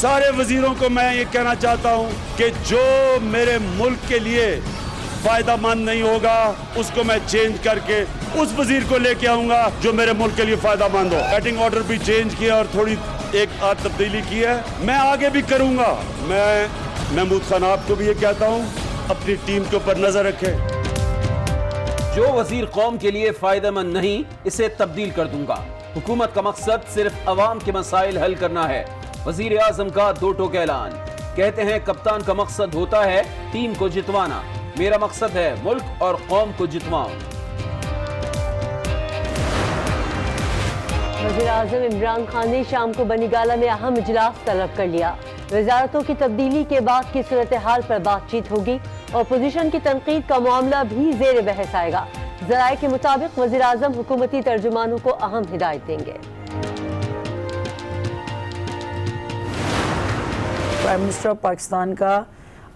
सारे वजीरों को मैं ये कहना चाहता हूँ कि जो मेरे मुल्क के लिए फायदा मंद नहीं होगा उसको मैं चेंज करके उस वजीर को लेके आऊंगा जो मेरे मुल्क के लिए फायदा मंद हो। बैटिंग ऑर्डर भी चेंज किया और थोड़ी एक आध तब्दीली की है, मैं आगे भी करूंगा। मैं महमूद खान आपको भी ये कहता हूँ, अपनी टीम के ऊपर नजर रखें। जो वजीर कौम के लिए फायदेमंद नहीं, इसे तब्दील कर दूंगा। हुकूमत का मकसद सिर्फ अवाम के मसाइल हल करना है। वजीर आजम का दो टोक ऐलान। कहते हैं कप्तान का मकसद होता है टीम को जितवाना। मेरा मकसद है मुल्क और कौम को जितवाऊं। वज़ीर आज़म इमरान खान ने शाम को बनीगाला में अहम इजलास तलब कर लिया। वजारतों की तब्दीली के बाद की सूरत हाल पर बातचीत होगी। अपोजिशन की तनकीद का मामला भी जेर बहस आएगा। ज़राए के मुताबिक वज़ीर आज़म हुकूमती तर्जुमानों को अहम हिदायत देंगे। प्राइम मिनिस्टर ऑफ पाकिस्तान का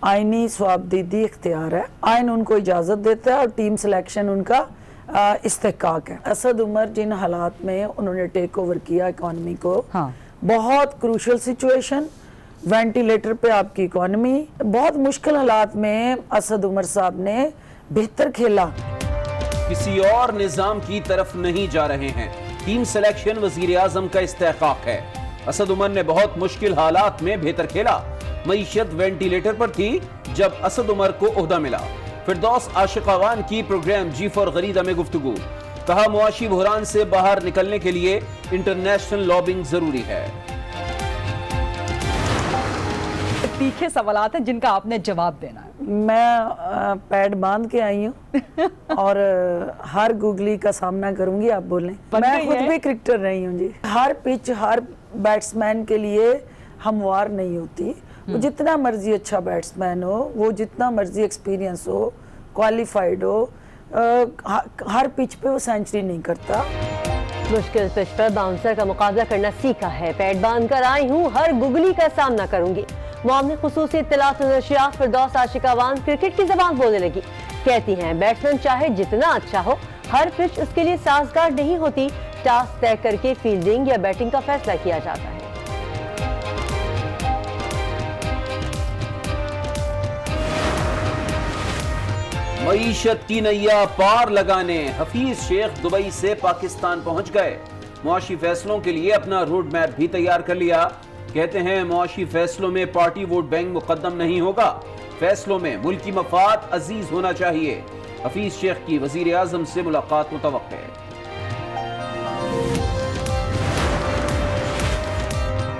आईनी स्वाबदीदी इख्तियार है। आइन उनको इजाज़त देता है और टीम सिलेक्शन उनका इस्तेहकाक है। असद उमर जिन हालात में उन्होंने टेक ओवर किया इकॉनमी को, बहुत क्रूशल सिचुएशन, वेंटिलेटर पे आपकी इकॉनमी, बहुत मुश्किल हालात में असद उमर साहब ने बेहतर खेला। किसी और निजाम की तरफ नहीं जा रहे हैं। टीम सिलेक्शन वजीर आजम का इस्तेहकाक है। असद उमर ने बहुत मुश्किल हालात में बेहतर खेला। मईशत वेंटिलेटर पर थी जब असद उमर को ओहदा मिला। फिरदौस आशिकावान की प्रोग्राम जी फॉर गरीदा में गुफ्तगू। कहा मुआशी बहरान से बाहर निकलने के लिए इंटरनेशनल लॉबिंग जरूरी है। तीखे सवालात हैं जिनका आपने जवाब देना है। मैं पैड बांध के आई हूँ और हर गूगली का सामना करूंगी। आप बोलें, मैं खुद भी क्रिकेटर रही हूँ जी। हर पिच हर बैट्समैन के लिए हमवार नहीं होती। वो जितना मर्जी अच्छा बैट्समैन हो, वो जितना मर्जी एक्सपीरियंस हो, क्वालिफाइड हो, हर पिच पे वो सेंचुरी नहीं करता। मुश्किल पिच पर बाउंसर का मुकाबला करना सीखा है। पैड बांध कर आई हूँ, हर गुगली का सामना करूंगी। मामले खुसूसी इत्तलात नशरियात फिरदौस आशिकावान क्रिकेट की जबान बोलने लगी। कहती हैं बैट्समैन चाहे जितना अच्छा हो, हर पिच उसके लिए साजगार नहीं होती। टास्क तय करके फील्डिंग या बैटिंग का फैसला किया जाता है। मईशत की नैया पार लगाने हफीज शेख दुबई से पाकिस्तान पहुंच गए। मुआशी फैसलों के लिए अपना रोड मैप भी तैयार कर लिया। कहते हैं मुआशी फैसलों में पार्टी वोट बैंक मुकद्दम नहीं होगा। फैसलों में मुल्की मफाद अजीज होना चाहिए। हफीज शेख की वजीर आजम से मुलाकात मुतवक्के है।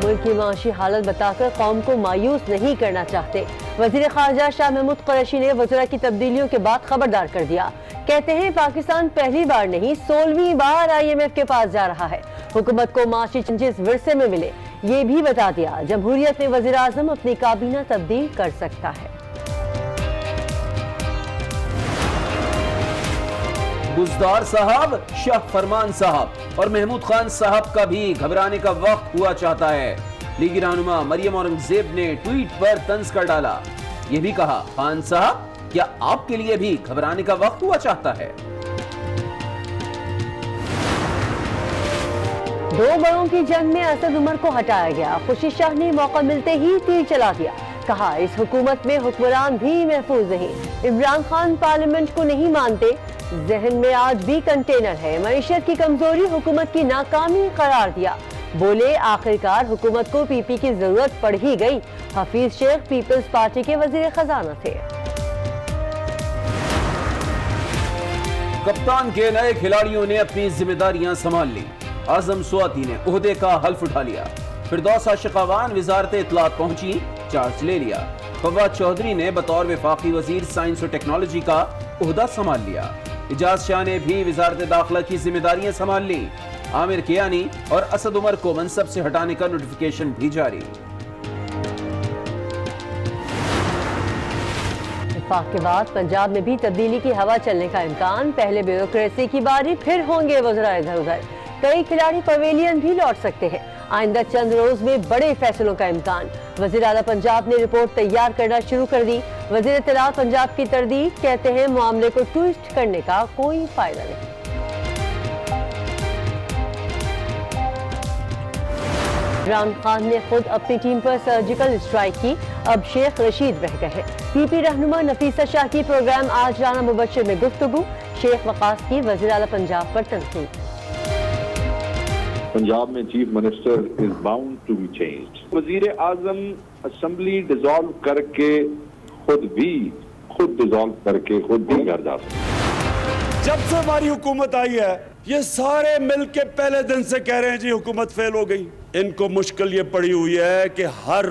मुल्क की माशी हालत बताकर कौम को मायूस नहीं करना चाहते। वजीर खारजा शाह महमूद कुरैशी ने वज़रा की तब्दीलियों के बाद खबरदार कर दिया। कहते हैं पाकिस्तान पहली बार नहीं 16वीं बार IMF के पास जा रहा है। हुकूमत को माशी चेंजेस विरसे में मिले, ये भी बता दिया जमहूरियत में वज़ीर आज़म अपनी काबीना तब्दील कर सकता है। बुज़दार साहब, शाह फरमान साहब और महमूद खान साहब का भी घबराने का वक्त हुआ चाहता है। लीगी रहनुमा मरियम औरंगजेब ने ट्वीट पर तंज कर डाला। ये भी कहा, खान साहब क्या आपके लिए भी घबराने का वक्त हुआ चाहता है? दो बड़ों की जंग में असद उमर को हटाया गया। खुर्शीद शाह ने मौका मिलते ही तीर चला दिया। कहा इस हुकूमत में हुक्मरान भी महफूज नहीं। इमरान खान पार्लियामेंट को नहीं मानते। जहन में आज भी कंटेनर है। मईशत की कमजोरी हुकूमत की नाकामी करार दिया। बोले आखिरकार हुकूमत को पीपी की जरूरत पड़ ही गई। हफीज शेख पीपल्स पार्टी के वजीर खजाना थे। कप्तान के नए खिलाड़ियों ने अपनी जिम्मेदारियां संभाल ली। आजम सुआती ने ओहदे का हल्फ उठा लिया। फिरदौस आशिकावान वजारत इत्तलात पहुंची, चार्ज ले लिया। फवाद चौधरी ने बतौर वफाकी वजीर साइंस और टेक्नोलॉजी का ओहदा संभाल लिया। इजाज शाह ने भी वजारत दाखिला की जिम्मेदारियां संभाल ली। आमिर कियानी और असद उमर को मनसब से हटाने का नोटिफिकेशन भी जारी। इत्तेफाक के बाद पंजाब में भी तब्दीली की हवा चलने का इम्कान। पहले ब्यूरोक्रेसी की बारी, फिर होंगे वज़रा इधर उधर। कई खिलाड़ी पवेलियन भी लौट सकते हैं। आइंदा चंद रोज में बड़े फैसलों का इम्कान। वज़ीर आला पंजाब ने रिपोर्ट तैयार करना शुरू कर दी। वज़ीर इत्तलात पंजाब की तरदीद, कहते हैं मामले को ट्विस्ट करने का कोई फायदा नहीं। عمران خان نے خود اپنی ٹیم پر سرجیکل اسٹرائک کی، اب شیخ رشید رہ گئے۔ پی پی رہنما نفیسہ شاہ کی پروگرام آج رانا مبشر میں گفتگو، شیخ وقاص کی وزیر اعلیٰ پنجاب پر تنقید۔ پنجاب میں chief minister is bound to be changed. وزیر اعظم اسمبلی ڈیزالو کر کے خود ڈیزالو کر کے خود بھی گھر جا سکتے۔ جب سے ہماری حکومت آئی ہے یہ سارے مل کے پہلے دن سے کہہ رہے ہیں جی حکومت فیل ہو گئی۔ ان کو مشکل یہ پڑی ہوئی ہے کہ ہر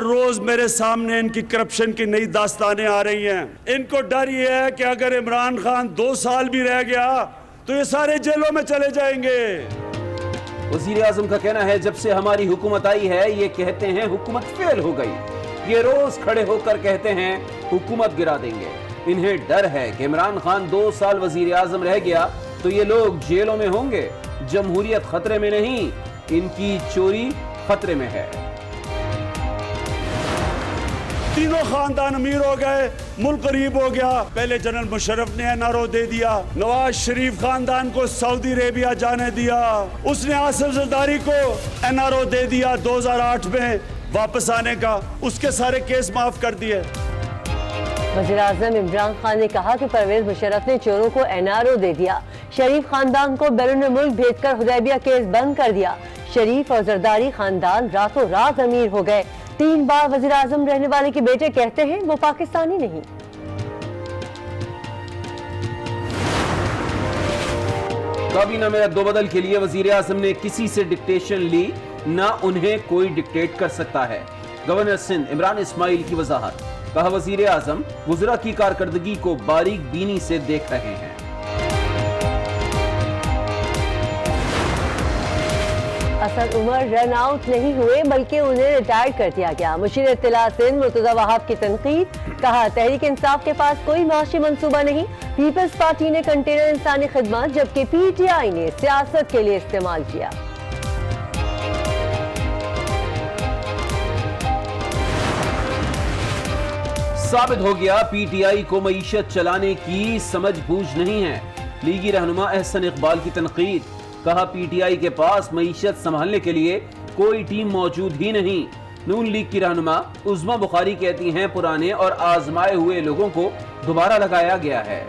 روز میرے سامنے ان کی کرپشن کی نئی داستانیں آ رہی ہیں۔ ان کو ڈر یہ ہے کہ اگر عمران خان 2 سال بھی رہ گیا تو یہ سارے جیلوں میں چلے جائیں گے۔ وزیر اعظم کا کہنا ہے جب سے ہماری حکومت آئی ہے یہ کہتے ہیں حکومت فیل ہو گئی، یہ روز کھڑے ہو کر کہتے ہیں حکومت گرا دیں گے۔ انہیں ڈر ہے کہ عمران خان 2 سال وزیر اعظم رہ گیا تو یہ لوگ جیلوں میں ہوں گے۔ جمہوریت خطرے میں نہیں، ان کی چوری خطرے میں ہے۔ تینوں خاندان امیر ہو گئے، ملک غریب ہو گیا۔ پہلے جنرل مشرف نے این آر او دے دیا، نواز شریف خاندان کو سعودی عربیہ جانے دیا، اس نے آصف زرداری کو این آر او دے دیا 2008 میں واپس آنے کا، اس کے سارے کیس معاف کر دیے۔ وزیر اعظم عمران خان نے کہا کہ پرویز مشرف نے چوروں کو این آر او دے دیا، شریف خاندان کو بیرون ملک بھیج کر حدیبیہ کیس بند کر دیا۔ شریف اور زرداری خاندان راتوں رات امیر ہو گئے۔ 3 بار وزیر اعظم رہنے والے کے بیٹے کہتے ہیں وہ پاکستانی نہیں۔ کابینہ میں رد و بدل کے لیے وزیر اعظم نے کسی سے ڈکٹیشن لی، نہ انہیں کوئی ڈکٹیٹ کر سکتا ہے۔ گورنر سندھ عمران اسماعیل کی وضاحت، کہا وزیر اعظم وزراء کی کارکردگی کو باریک بینی سے دیکھ رہے ہیں۔ اسد عمر رن آؤٹ نہیں ہوئے بلکہ انہیں ریٹائر کر دیا گیا۔ مشیر اطلاع سندھ مرتضی وہاب کی تنقید، کہا تحریک انصاف کے پاس کوئی معاشی منصوبہ نہیں، پیپلز پارٹی نے کنٹینر انسانی خدمات جبکہ پی ٹی آئی نے سیاست کے لیے استعمال کیا۔ ثابت ہو گیا پی ٹی آئی کو معیشت چلانے کی سمجھ بوجھ نہیں ہے۔ لیگی رہنما احسن اقبال کی تنقید، کہا پی ٹی آئی کے پاس معیشت سنبھالنے کے لیے کوئی ٹیم موجود ہی نہیں۔ نون لیگ کی رہنما عظما بخاری کہتی ہیں پرانے اور آزمائے ہوئے لوگوں کو دوبارہ لگایا گیا ہے۔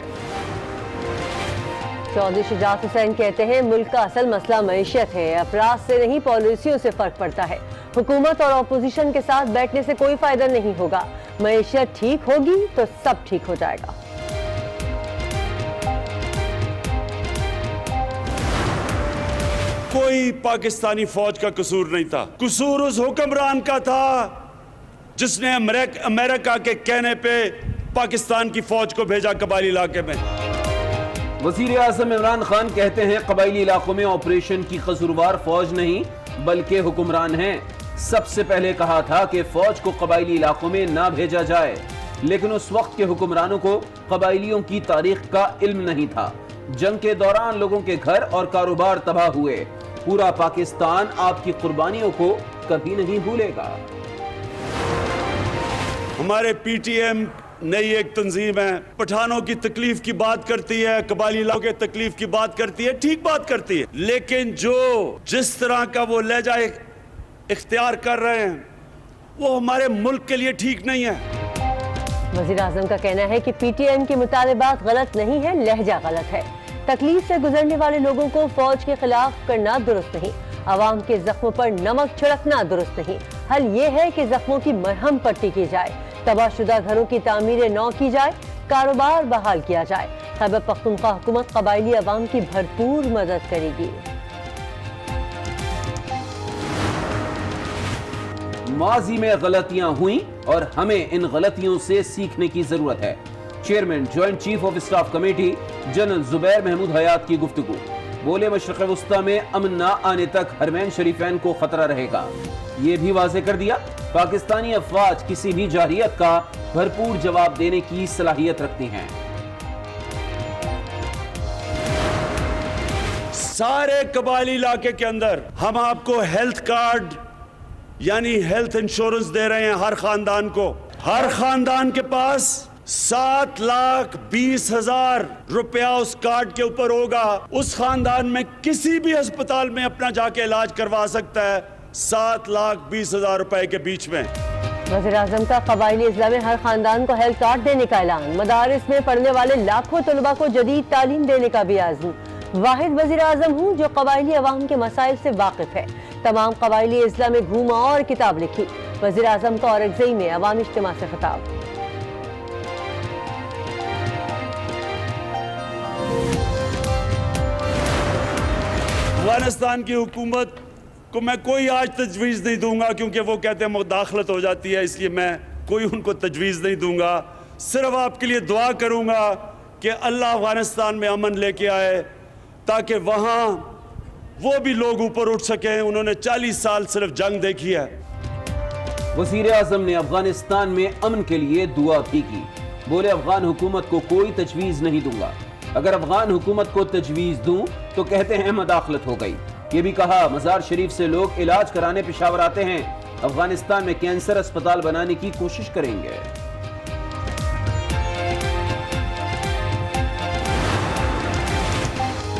چودھری شجاعت حسین کہتے ہیں ملک کا اصل مسئلہ معیشت ہے، افراد سے نہیں پالیسیوں سے فرق پڑتا ہے۔ حکومت اور اپوزیشن کے ساتھ بیٹھنے سے کوئی فائدہ نہیں ہوگا، معیشت ٹھیک ہوگی تو سب ٹھیک ہو جائے گا۔ کوئی پاکستانی فوج کا قصور نہیں تھا، قصور اس حکمران کا تھا جس نے امریکہ کے کہنے پہ پاکستان کی فوج کو بھیجا قبائلی علاقے میں۔ وزیر اعظم عمران خان کہتے ہیں قبائلی علاقوں میں آپریشن کی قصوروار فوج نہیں بلکہ حکمران ہیں۔ سب سے پہلے کہا تھا کہ فوج کو قبائلی علاقوں میں نہ بھیجا جائے، لیکن اس وقت کے حکمرانوں کو قبائلیوں کی تاریخ کا علم نہیں تھا۔ جنگ کے دوران لوگوں کے گھر اور کاروبار تباہ ہوئے۔ پورا پاکستان آپ کی قربانیوں کو کبھی نہیں بھولے گا۔ ہمارے پی ٹی ایم نئی ایک تنظیم ہے، پٹھانوں کی تکلیف کی بات کرتی ہے، قبائلی علاقوں کے تکلیف کی بات کرتی ہے، ٹھیک بات کرتی ہے، لیکن جس طرح کا وہ لہجہ اختیار کر رہے ہیں وہ ہمارے ملک کے لیے ٹھیک نہیں ہے۔ وزیر اعظم کا کہنا ہے کہ پی ٹی ایم کے مطالبات غلط نہیں ہے، لہجہ غلط ہے۔ تکلیف سے گزرنے والے لوگوں کو فوج کے خلاف کرنا درست نہیں، عوام کے زخموں پر نمک چھڑکنا درست نہیں۔ حل یہ ہے کہ زخموں کی مرہم پٹی کی جائے، تباہ شدہ گھروں کی تعمیر نو کی جائے، کاروبار بحال کیا جائے۔ خیبر پختونخوا حکومت قبائلی عوام کی بھرپور مدد کرے گی۔ ماضی میں غلطیاں ہوئیں اور ہمیں ان غلطیوں سے سیکھنے کی ضرورت ہے۔ Chairman joint chief of staff committee general Zubair Mahmood Hayat کی گفتگو، بولے مشرق وسطی میں امن نہ آنے تک حرمین شریفین کو خطرہ رہے گا۔ یہ بھی واضح کر دیا پاکستانی افواج کسی بھی جارحیت کا بھرپور جواب دینے کی صلاحیت رکھتی ہیں۔ سارے قبائلی علاقے کے اندر ہم آپ کو ہیلتھ کارڈ یعنی ہیلتھ انشورنس دے رہے ہیں ہر خاندان کو۔ ہر خاندان کے پاس 7,20,000 रुपया उस कार्ड के ऊपर होगा। उस खानदान में किसी भी अस्पताल में अपना जाके इलाज करवा सकता है 7,20,000 रुपए के बीच में। वज़ीर-ए-आज़म का क़बाइली अज़ला में हर खानदान को हेल्थ कार्ड देने का ऐलान। मदारिस में पढ़ने वाले लाखों तलबा को जदीद तालीम देने का भी आज़म। वाहिद वज़ीर-ए-आज़म हूँ जो क़बाइली अवाम के मसाइल से वाकिफ है। तमाम क़बाइली अज़ला में घूमा और किताब लिखी। वज़ीर-ए-आज़म का औरंगज़ई में अवामी इज्तिमा से खिताब। अफगानिस्तान की हुकूमत को मैं कोई आज तजवीज़ नहीं दूंगा, क्योंकि वो कहते हैं मुदाखलत हो जाती है, इसलिए मैं कोई उनको तजवीज़ नहीं दूंगा। सिर्फ आपके लिए दुआ करूंगा कि अल्लाह अफगानिस्तान में अमन लेके आए, ताकि वहाँ वो भी लोग ऊपर उठ सकें। उन्होंने 40 साल सिर्फ जंग देखी है। वज़ीर आज़म ने अफगानिस्तान में अमन के लिए दुआ भी की। बोले, अफगान हुकूमत को कोई तजवीज़ नहीं दूंगा। अगर अफगान हुकूमत को तजवीज़ दूं तो कहते हैं मदाखलत हो गई। ये भी कहा, मज़ार शरीफ से लोग इलाज कराने पेशावर आते हैं, अफगानिस्तान में कैंसर अस्पताल बनाने की कोशिश करेंगे।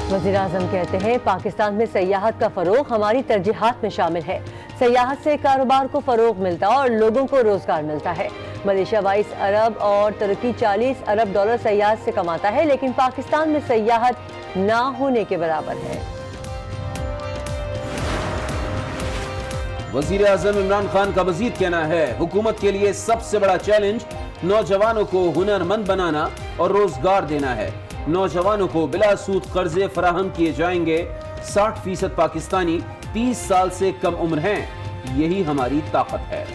वज़ीर-ए-आज़म कहते हैं पाकिस्तान में सयाहत का फ़रोग़ हमारी तरजीहात में शामिल है। सयाहत से कारोबार को फ़रोग़ मिलता और लोगों को रोज़गार मिलता है। मलेशिया 22 अरब और तुर्की 40 अरब डॉलर सयाहत से कमाता है, लेकिन पाकिस्तान में सयाहत ना होने के बराबर है। वज़ीर आज़म इमरान खान का मज़ीद कहना है, हुकूमत के लिए सबसे बड़ा चैलेंज नौजवानों को हुनरमंद बनाना और रोजगार देना है। नौजवानों को बिला सूद कर्जे फराहम किए जाएंगे। 60% पाकिस्तानी 30 साल से कम उम्र हैं, यही हमारी ताकत है।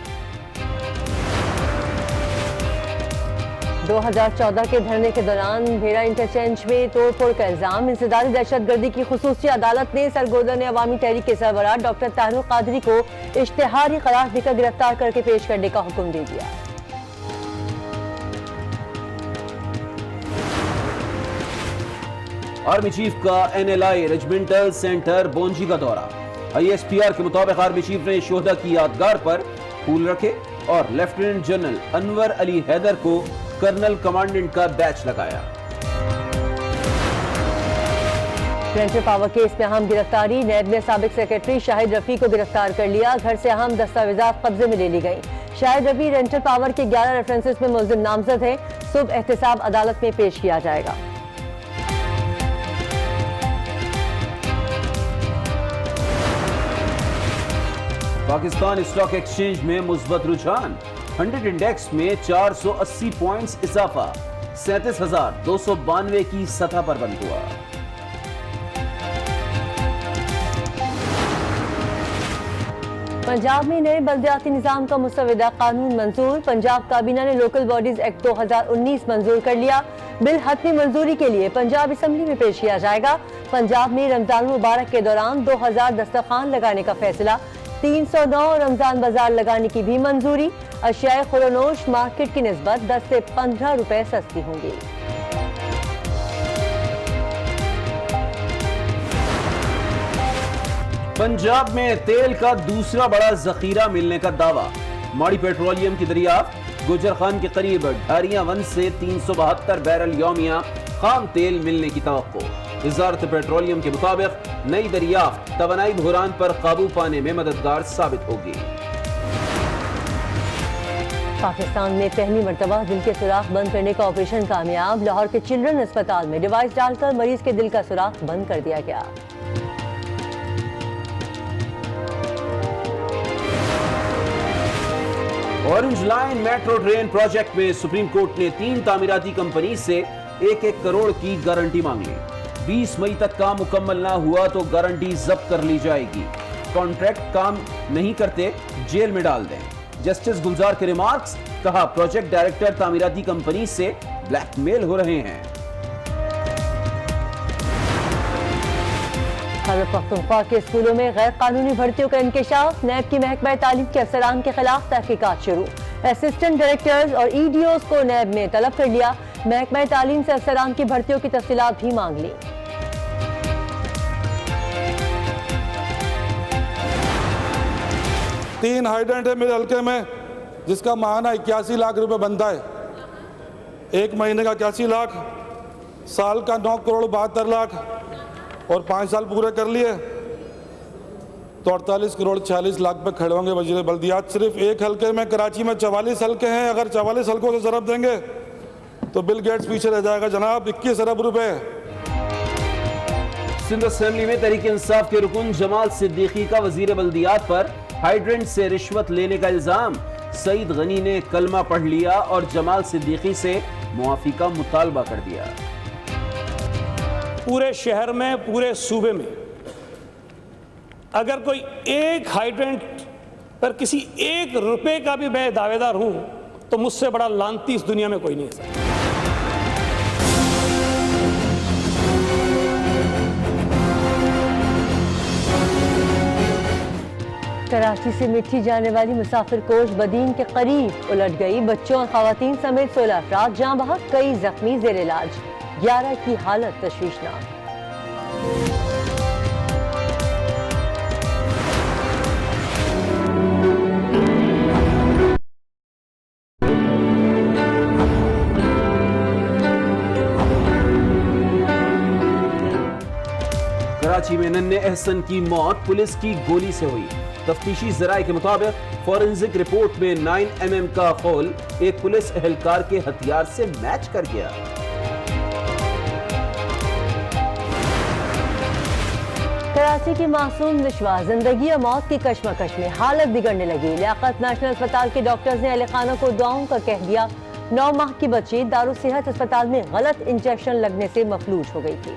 2014 के धरने के दौरान भेड़ा इंटरचेंज में तोड़फोड़ का इल्जाम। इंसदादी दहशतगर्दी की खुसूसी अदालत ने सरगोदन अवामी तहरीक के सरबराह डॉक्टर ताहिर कादरी को इश्तिहारी करार देकर गिरफ्तार करके पेश करने का हुक्म दे दिया। आर्मी चीफ का NLI रेजिमेंटल सेंटर बोंजी का दौरा। ISPR के मुताबिक आर्मी चीफ ने शोहदा की यादगार पर फूल रखे और लेफ्टिनेंट जनरल अनवर अली हैदर को कर्नल कमांडेंट का बैच लगाया। रेंटल पावर केस में अहम गिरफ्तारी। नैब ने साबिक सेक्रेटरी शाहिद रफी को गिरफ्तार कर लिया। घर से अहम दस्तावेजात कब्जे में ले ली गई। शाहिद रफी रेंटल पावर के 11 रेफरेंसेस में मुल्जिम नामजद है। सुबह एहतसाब अदालत में पेश किया जाएगा। पाकिस्तान स्टॉक एक्सचेंज में मुस्बत रुझान। 100 इंडेक्स में 480 पॉइंट्स इजाफा, 37,292 की सतह पर बंद हुआ। पंजाब में नए बल्दियाती निजाम का मुसविदा कानून मंजूर। पंजाब काबीना ने लोकल बॉडीज एक्ट 2019 मंजूर कर लिया। बिल हतमी मंजूरी के लिए पंजाब असम्बली में पेश किया जाएगा। पंजाब में रमजान मुबारक के दौरान 2000 दस्तरखान लगाने का फैसला। 309 रमजान बाजार लगाने की भी मंजूरी। अशियाए खुरोनोश मार्केट की निस्बत 10 से 15 रुपए सस्ती होंगी। पंजाब में तेल का दूसरा बड़ा जखीरा मिलने का दावा। माड़ी पेट्रोलियम की दरियाफ्त। गुजर खान के करीब ढारियां वन से 372 बैरल यौमिया खाम तेल मिलने की तवक्को। वज़ारत पेट्रोलियम के मुताबिक नई दरियाफ्त तवानाई बहरान पर काबू पाने में मददगार साबित होगी। पाकिस्तान में पहली मर्तबा दिल के सुराख बंद करने का ऑपरेशन कामयाब। लाहौर के चिल्ड्रन अस्पताल में डिवाइस डालकर मरीज के दिल का सुराख बंद कर दिया गया। Orange line metro train project में सुप्रीम कोर्ट ने 3 तामीराती कंपनी से 1-1 करोड़ की गारंटी मांग ली। 20 मई तक काम मुकम्मल ना हुआ तो गारंटी जब्त कर ली जाएगी। कॉन्ट्रैक्ट काम नहीं करते जेल में डाल दें। जस्टिस गुलजार के रिमार्क्स। कहा, प्रोजेक्ट डायरेक्टर तामीराती कंपनी से ब्लैकमेल हो रहे हैं। खैबर पख्तूनख्वा के स्कूलों में गैर कानूनी भर्तियों का इंकशाफ। नैब की महकमा तालीम के अफसरान के खिलाफ तहकीकात शुरू। असिस्टेंट डायरेक्टर्स और EDOs को नैब ने तलब कर लिया। महकमा तालीम से अफसरान की भर्तियों की तफसीलात भी मांग ली। 3 हाइडेंट है मेरे हल्के में, जिसका माहाना 81 लाख रुपए बनता है। 1 महीने का 81 लाख, साल का 9 करोड़ 72 लाख और 5 साल पूरे कर लिए तो 48 करोड़ 46 लाख पे खड़े होंगे वजीर बल्दियात। सिर्फ एक हल्के में कराची में 44 हल्के हैं, अगर 44 हल्कों से ज़रब देंगे तो बिल गेट्स पीछे रह जाएगा जनाब। 21 अरब रुपए। सिंध असेंबली में तहरीक इंसाफ के रुकन जमाल सिद्दीकी का वजीर बल्दियात पर हाइड्रेंट से रिश्वत लेने का इल्जाम। सईद गनी ने कलमा पढ़ लिया और जमाल सिद्दीकी से मुआफी का मुतालबा कर दिया। पूरे शहर में, पूरे सूबे में अगर कोई एक हाइड्रेंट पर किसी 1 रुपए का भी मैं दावेदार हूं तो मुझसे बड़ा लानती इस दुनिया में कोई नहीं है। कराची से मिठी जाने वाली मुसाफिर कोच बदीन के करीब उलट गई। बच्चों और खवातीन समेत 16 अफराद जाँ बहक, कई जख्मी जेर इलाज, 11 की हालत तशवीशनाक। कराची में नन्हे एहसन की मौत पुलिस की गोली से हुई। तफ्तीशी जराये के मुताबिक फॉरेंसिक रिपोर्ट में 9mm का खोल एक पुलिस एहलकार के हथियार से मैच कर गया। कराची की मासूम निशवा जिंदगी और मौत की कशमकश में हालत बिगड़ने लगी। लियाकत नेशनल अस्पताल के डॉक्टर्स ने अहले खाना को दुआओं का कह दिया। 9 माह की बच्ची दारू सेहत अस्पताल में गलत इंजेक्शन लगने से मफलूज हो गई थी।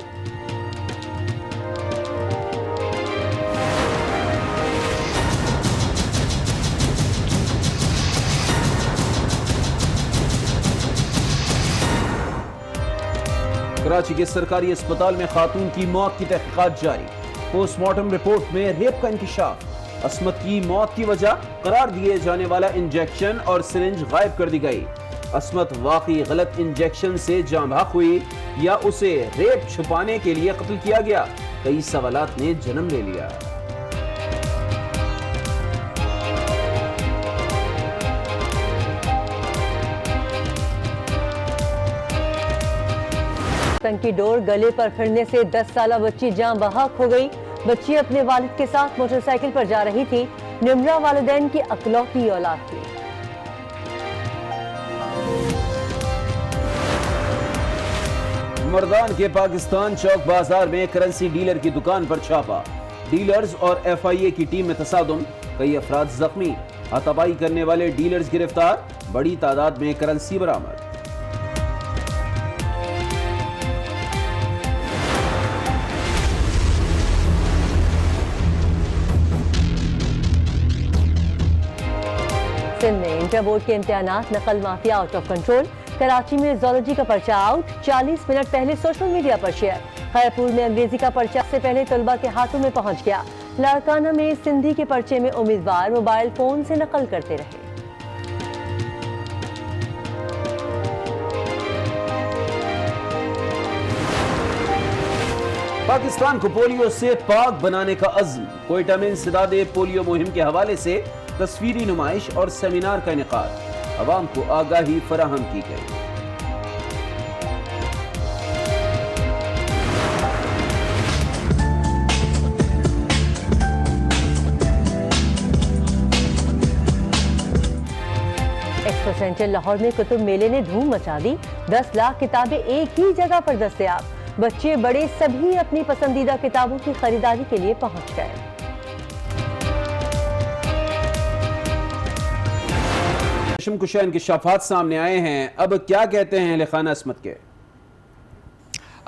कराची के सरकारी अस्पताल में खातून की मौत की तहकीकात जारी। पोस्टमार्टम रिपोर्ट में रेप का इंकशाफ। अस्मत की मौत की वजह करार दिए जाने वाला इंजेक्शन और सिरिंज गायब कर दी गई। अस्मत वाकई गलत इंजेक्शन से जाँ बहक हुई या उसे रेप छुपाने के लिए कत्ल किया गया? कई सवालात ने जन्म ले लिया। की डोर गले पर फिरने से 10 साला बच्ची जाँ बहक हो गई। बच्ची अपने वालिद के साथ मोटरसाइकिल पर जा रही थी। निमरा वालिदैन की अकलौती औलाद थी। मर्दान के पाकिस्तान चौक बाजार में करेंसी डीलर की दुकान पर छापा। डीलर्स और FIA की टीम में तसादुम, कई अफराद जख्मी। हाथापाई करने वाले डीलर्स गिरफ्तार, बड़ी तादाद में करेंसी बरामद। सिंध में इंटर बोर्ड के इम्तिहानात नकल mafia out of control. Karachi में जोलॉजी का पर्चा आउट, 40 मिनट पहले सोशल मीडिया पर शेयर। खैरपुर में अंग्रेजी का पर्चा से पहले तलबा के हाथों में पहुंच गया। लाड़काना में सिंधी के पर्चे में उम्मीदवार मोबाइल फोन से नकल करते रहे। पाकिस्तान को पोलियो से पाक बनाने का अज़्म। कोयटा में इंसदादे पोलियो मुहिम के हवाले से तस्वीरी नुमाइश और सेमिनार का इनेकाद। अवाम को आगाही फराहम की गई। एक्सपो सेंटर लाहौर में कुतुब मेले ने धूम मचा दी। 10 लाख किताबें एक ही जगह पर दस्तयाब। बच्चे बड़े सभी अपनी पसंदीदा किताबों की खरीदारी के लिए पहुंच गए। कुशा इंकशाफात सामने आए हैं। अब क्या कहते हैं अहले-खाना अस्मत के?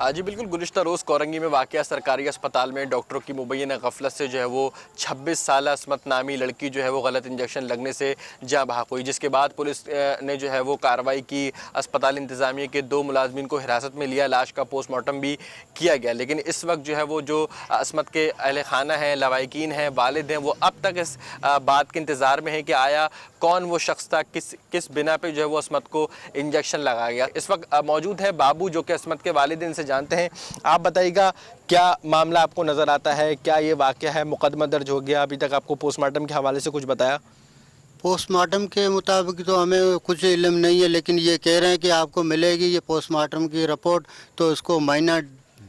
जी बिल्कुल, गुज़िश्ता रोज़ कोरंगी में वाक़या सरकारी अस्पताल में डॉक्टरों की मुबैना गफलत से जो है वो 26 साला अस्मत नामी लड़की जो है वो गलत इंजेक्शन लगने से जाँ बहक हुई, जिसके बाद पुलिस ने जो है वो कार्रवाई की। अस्पताल इंतज़ामिया के 2 मुलाजमीन को हिरासत में लिया, लाश का पोस्टमार्टम भी किया गया। लेकिन इस वक्त जो है वो जो अस्मत के अहले खाना हैं, लवाहिकीन हैं, वालिद हैं, वो अब तक इस बात के इंतज़ार में है कि आया कौन वो शख्स था, किस बिना पे जो है वो अस्मत को इंजेक्शन लगाया गया। इस वक्त मौजूद है बाबू जो कि अस्मत के वालिद से जानते हैं। आप बताइएगा क्या मामला आपको नज़र आता है, क्या ये वाक़या है? मुकदमा दर्ज हो गया, अभी तक आपको पोस्टमार्टम के हवाले से कुछ बताया? पोस्ट मार्टम के मुताबिक तो हमें कुछ इल्म नहीं है, लेकिन ये कह रहे हैं कि आपको मिलेगी ये पोस्ट मार्टम की रिपोर्ट, तो उसको महीना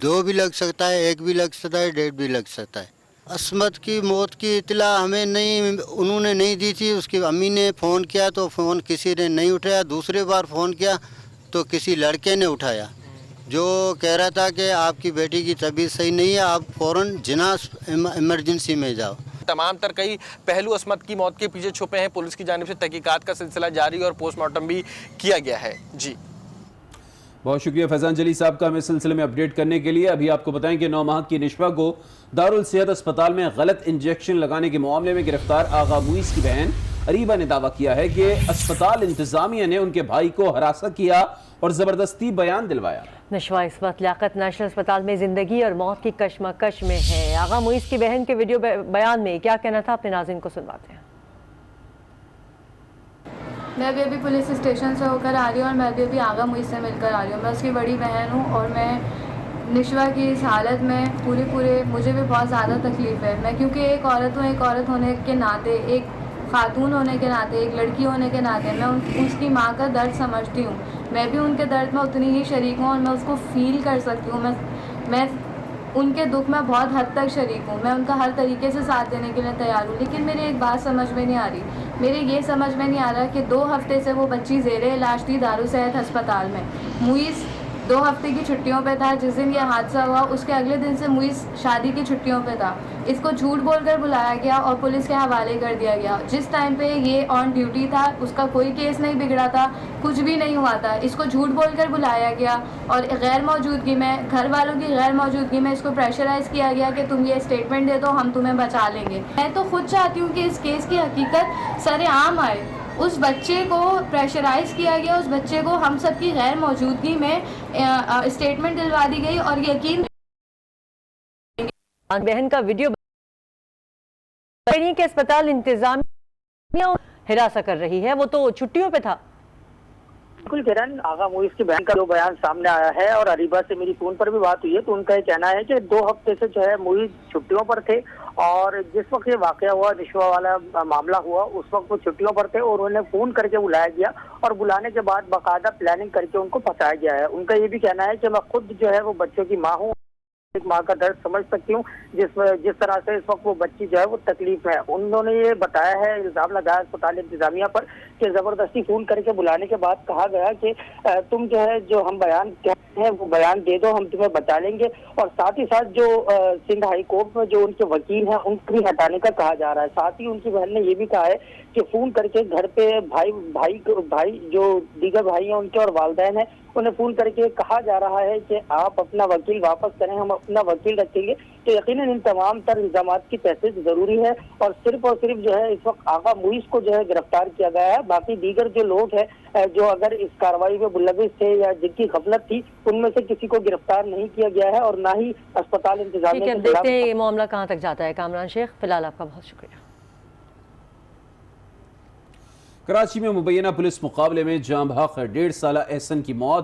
2 भी लग सकता है, 1 भी लग सकता है, 1.5 भी लग सकता है। असमत की मौत की इतला हमें उन्होंने नहीं दी थी। उसकी अम्मी ने फ़ोन किया तो फ़ोन किसी ने नहीं उठाया, दूसरी बार फ़ोन किया तो किसी लड़के ने उठाया जो कह रहा था कि आपकी बेटी की तबीयत सही नहीं है, आप फ़ौरन जिना इमरजेंसी में जाओ। तमाम तर कई पहलू असमत की मौत के पीछे छुपे हैं। पुलिस की जानिब से तहकीकात का सिलसिला जारी और पोस्टमार्टम भी किया गया है। जी बहुत शुक्रिया फैजान जली साहब का हमें सिलसिले में अपडेट करने के लिए। अभी आपको बताएं कि 9 माह की निशवा को दारुल सेहत अस्पताल में गलत इंजेक्शन लगाने के मामले में गिरफ्तार आगा मुईस की बहन अरीबा ने दावा किया है कि अस्पताल इंतजामिया ने उनके भाई को हरासा किया और जबरदस्ती बयान दिलवाया। नशवा इस वक्त लियाकत नेशनल अस्पताल में जिंदगी और मौत की कशमकश में है। आगा मुईस की बहन के वीडियो बयान में क्या कहना था, अपने नाज़रीन को सुनवाते हैं। मैं अभी पुलिस स्टेशन से होकर आ रही हूँ और मैं अभी आगा मुईस से मिलकर आ रही हूँ। मैं उसकी बड़ी बहन हूँ और मैं निशवा की इस हालत में पूरे मुझे भी बहुत ज़्यादा तकलीफ़ है। मैं क्योंकि एक औरत हूँ, एक औरत होने के नाते, एक खातून होने के नाते, एक लड़की होने के नाते मैं उसकी माँ का दर्द समझती हूँ। मैं भी उनके दर्द में उतनी ही शरीक हूँ और मैं उसको फ़ील कर सकती हूँ। मैं उनके दुख में बहुत हद तक शरीक हूँ। मैं उनका हर तरीके से साथ देने के लिए तैयार हूँ। लेकिन मेरी एक बात समझ में नहीं आ रही, मेरे ये समझ में नहीं आ रहा कि 2 हफ्ते से वो बच्ची ज़ेरे इलाज थी दारुल सेहत अस्पताल में। मुईस 2 हफ्ते की छुट्टियों पे था। जिस दिन ये हादसा हुआ उसके अगले दिन से मुईस शादी की छुट्टियों पे था। इसको झूठ बोलकर बुलाया गया और पुलिस के हवाले कर दिया गया। जिस टाइम पे ये ऑन ड्यूटी था उसका कोई केस नहीं बिगड़ा था, कुछ भी नहीं हुआ था। इसको झूठ बोलकर बुलाया गया और गैर मौजूदगी में, घर वालों की गैर मौजूदगी में इसको प्रेशराइज़ किया गया कि तुम ये स्टेटमेंट दे दो, हम तुम्हें बचा लेंगे। मैं तो खुद चाहती हूँ कि इस केस की हकीकत सरेआम आए। उस बच्चे को प्रेशराइज़ किया गया, उस बच्चे को हम सब की गैर मौजूदगी में स्टेटमेंट दिलवा दी गई और यकीन बहन का वीडियो के अस्पताल इंतजामिया हिरासत कर रही है, वो तो छुट्टियों पे था। बिल्कुल किरण, आगा मुईस की बहन का जो बयान सामने आया है और अरीबा से मेरी फोन पर भी बात हुई है तो उनका ये कहना है कि 2 हफ्ते से जो है मुईस छुट्टियों पर थे और जिस वक्त ये वाकया हुआ, निशवा वाला मामला हुआ, उस वक्त वो छुट्टियों पर थे और उन्हें फोन करके बुलाया गया और बुलाने के बाद बाकायदा प्लानिंग करके उनको फंसाया गया है। उनका ये भी कहना है कि मैं खुद जो है वो बच्चों की माँ हूँ, एक माँ का दर्द समझ सकती हूँ जिस तरह से इस वक्त वो बच्ची जो है वो तकलीफ है। उन्होंने ये बताया है, इल्जाम लगाया अस्पताल इंतजामिया पर कि जबरदस्ती फोन करके बुलाने के बाद कहा गया कि तुम जो है जो हम बयान कहते हैं वो बयान दे दो, हम तुम्हें बचा लेंगे। और साथ ही साथ जो सिंध हाई कोर्ट में जो उनके वकील हैं उनको भी हटाने का कहा जा रहा है। साथ ही उनकी बहन ने ये भी कहा है कि फोन करके घर पे भाई जो दीगर भाई हैं उनके और वालिदैन हैं उन्हें फोन करके कहा जा रहा है कि आप अपना वकील वापस करें, हम अपना वकील रखेंगे। तो यकीनन इन तमाम तर इल्जामात की तहसील जरूरी है और सिर्फ जो है इस वक्त आगा मुईस को जो है गिरफ्तार किया गया है। बाकी दीगर जो लोग हैं जो अगर इस कार्रवाई में मुलविस थे या जिनकी गफलत थी उनमें से किसी को गिरफ्तार नहीं किया गया है और ना ही अस्पताल इंतजामिया के देखते हैं ये मामला कहाँ तक जाता है। कामरान शेख, फिलहाल आपका बहुत शुक्रिया। कराची में मुबैना पुलिस मुकाबले में जाँ बहक 1.5 साला एहसन की मौत।